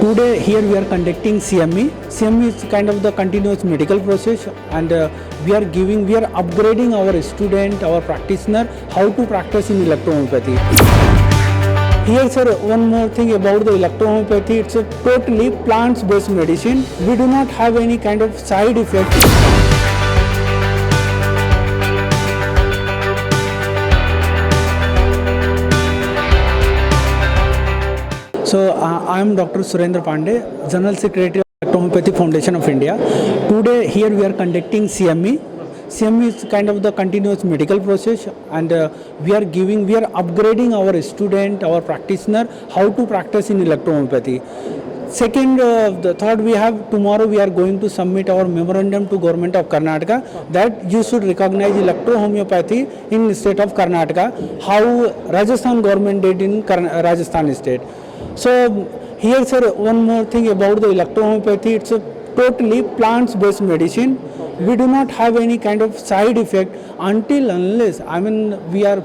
Today here we are conducting CME. CME is kind of the continuous medical process, and we are upgrading our student, our practitioner, how to practice in electrohomeopathy. Here sir, one more thing about the electrohomeopathy, it's a totally plants-based medicine. We do not have any kind of side effect. So I am Dr. Surendra Pandey, General Secretary of Homeopathy Foundation of India. Today here we are conducting CME. CME is kind of the continuous medical process, and we are upgrading our student, our practitioner, how to practice in electrohomeopathy. The third we have, tomorrow we are going to submit our memorandum to Government of Karnataka that you should recognize electrohomeopathy in the state of Karnataka, how Rajasthan government did in Rajasthan state. So here sir, one more thing about the electrohomeopathy, it's a totally plants-based medicine. We do not have any kind of side effect unless we are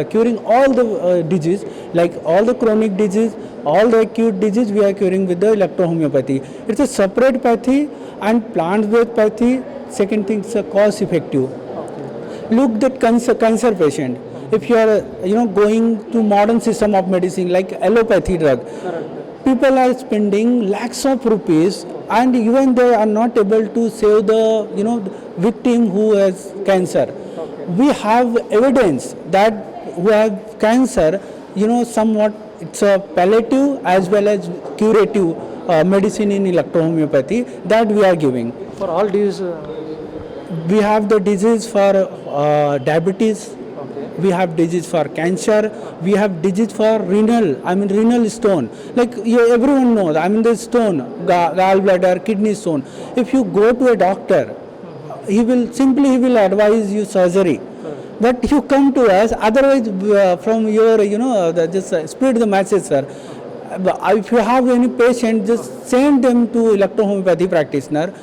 curing all the disease, like all the chronic disease, all the acute disease we are curing with the electrohomeopathy. It's a separate pathy and plant-based pathy. Second thing, it's a cost-effective. Look that cancer patient. If you are going to modern system of medicine like allopathy drug, people are spending lakhs of rupees, and even they are not able to save the victim who has cancer. We have evidence that who have cancer, somewhat it's a palliative as well as curative medicine in electrohomeopathy that we are giving. For all disease, we have the disease for diabetes. We have disease for cancer. We have disease for renal stone. Like everyone knows, the stone, gallbladder, kidney stone. If you go to a doctor, he will advise you surgery. But you come to us, otherwise from your, just spread the message, sir. If you have any patient, just send them to electrohomeopathy practitioner.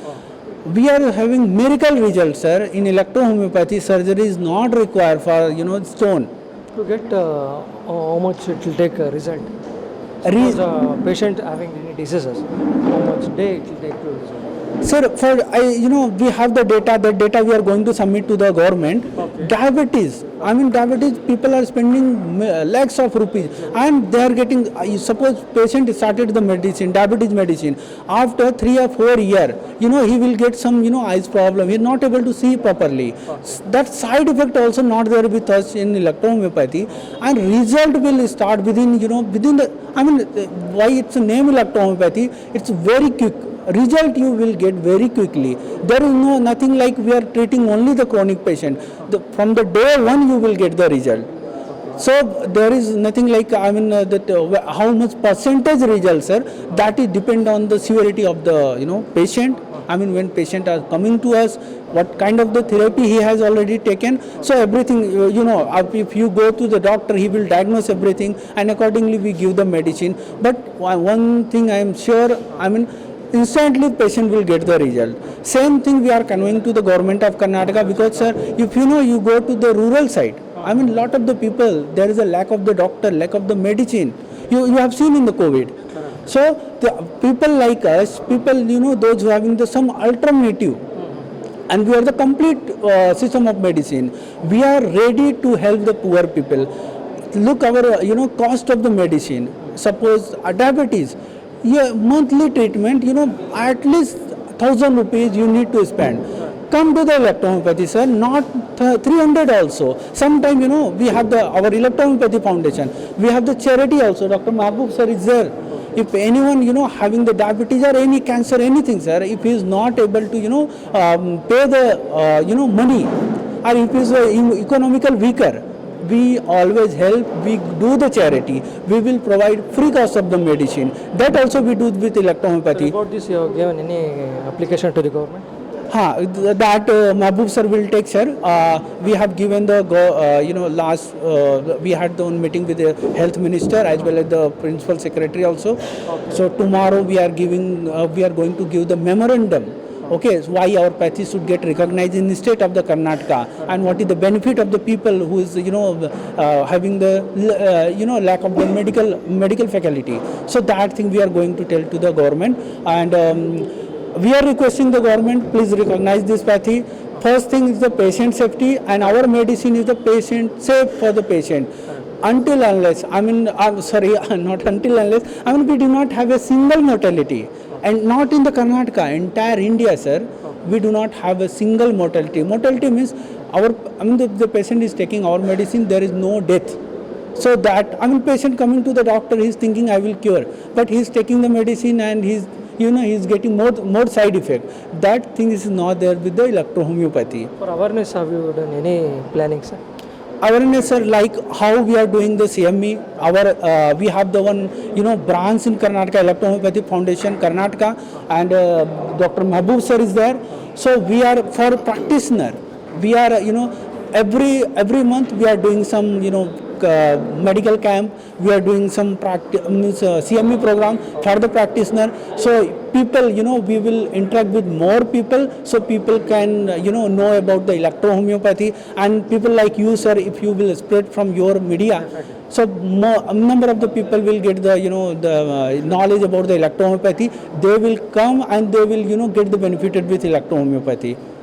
We are having miracle results, sir. In electrohomeopathy, surgery is not required for stone. To get how much it will take a result? Suppose a patient having any diseases, how much day it will take to result? Sir, we have the data. That data we are going to submit to the government. Okay. Diabetes, people are spending lakhs of rupees, and they are getting. Suppose patient started the medicine, diabetes medicine. After 3 or 4 years, he will get some eyes problem. He is not able to see properly. Okay. That side effect also not there with us in electrohomeopathy, and result will start within the. Why it's named electrohomeopathy? It's very quick. Result you will get very quickly. There is nothing like we are treating only the chronic patient. From the day one you will get the result. So there is nothing like how much percentage results, sir. That is depend on the severity of the patient. When patient are coming to us, what kind of the therapy he has already taken. So everything, if you go to the doctor, he will diagnose everything, and accordingly we give the medicine. But one thing I am sure, instantly patient will get the result. Same thing we are conveying to the government of Karnataka, because sir, if you go to the rural side, lot of the people, there is a lack of the doctor, lack of the medicine. You have seen in the COVID. So the people like us, those who are having some alternative, and we are the complete system of medicine. We are ready to help the poor people. Look our cost of the medicine. Suppose diabetes. Monthly treatment, at least 1,000 rupees you need to spend. Come to the electrohomeopathy, sir, not 300 also. Sometime, we have our electrohomeopathy foundation. We have the charity also. Dr. Mahbub, sir, is there. If anyone, having the diabetes or any cancer, anything, sir, if he is not able to, pay the, money, or if he is economical weaker, we always help. We do the charity. We will provide free cost of the medicine. That also we do with electrohomeopathy. So about this, you have given any application to the government? That Mahbub sir will take, sir. We have given the last we had the meeting with the health minister as well as the principal secretary also. Okay. So tomorrow we are going to give the memorandum Okay, so why our pathy should get recognized in the state of the Karnataka, and what is the benefit of the people who is having the lack of the medical faculty. So that thing we are going to tell to the government, and we are requesting the government, please recognize this pathy. First thing is the patient safety, and our medicine is the patient safe for the patient. Until unless, I'm sorry, not until unless, we do not have a single mortality. And not in the Karnataka, entire India, sir, we do not have a single mortality. Mortality means the patient is taking our medicine, there is no death. So that, patient coming to the doctor, he is thinking I will cure, but he is taking the medicine and he is getting more side effect. That thing is not there with the electrohomeopathy. For awareness, have you done any planning, sir? Awareness, sir, like how we are doing the CME. We have the one branch in Karnataka, Electrohomeopathy Foundation Karnataka, and Dr. Mahbub sir is there. So we are for practitioner. We are every month we are doing some medical camp. We are doing some CME program for the practitioner. So people, we will interact with more people, so people can know about the electrohomeopathy, and people like you, sir, if you will spread from your media, so a number of the people will get the the knowledge about the electrohomeopathy. They will come and they will get the benefited with electrohomeopathy.